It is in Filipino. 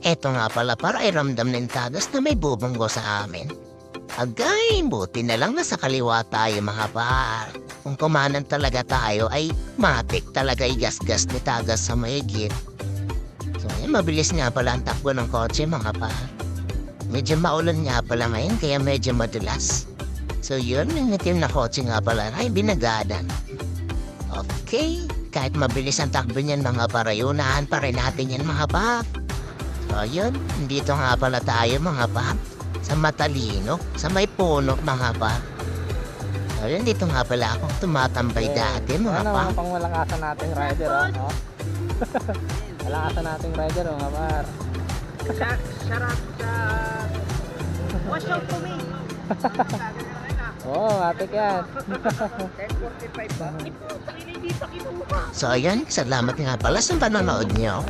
Eto nga pala para iramdam ng tagas na may bubunggo sa amin. Agay, buti na lang nasa kaliwa tayo mga par. Kung kumanan talaga tayo ay matik talaga igasgas ni tagas sa mayigit. So mabilis nga pala ang takbo ng kotse mga par. Medyo maulan nga pala ngayon kaya medyo madulas. So yun, yung itim na kotse nga pala ay binagadan. Okay, kahit mabilis ang takbo niyan mga par, unahan pa rin natin yan mga par. So yun, dito nga pala tayo mga par. Sa Matalino, sa may puno mga par. So yun, dito nga pala akong tumatambay dati mga Ano, par. pang malakasan nating rider, oh. Malakasan nating rider, oh, mga par. Shut up. Watch out for me. Oo, matik yan. 10:45 ba? Ito, hindi pa kinuha. So ayan, salamat nga pala sa panonood niyo.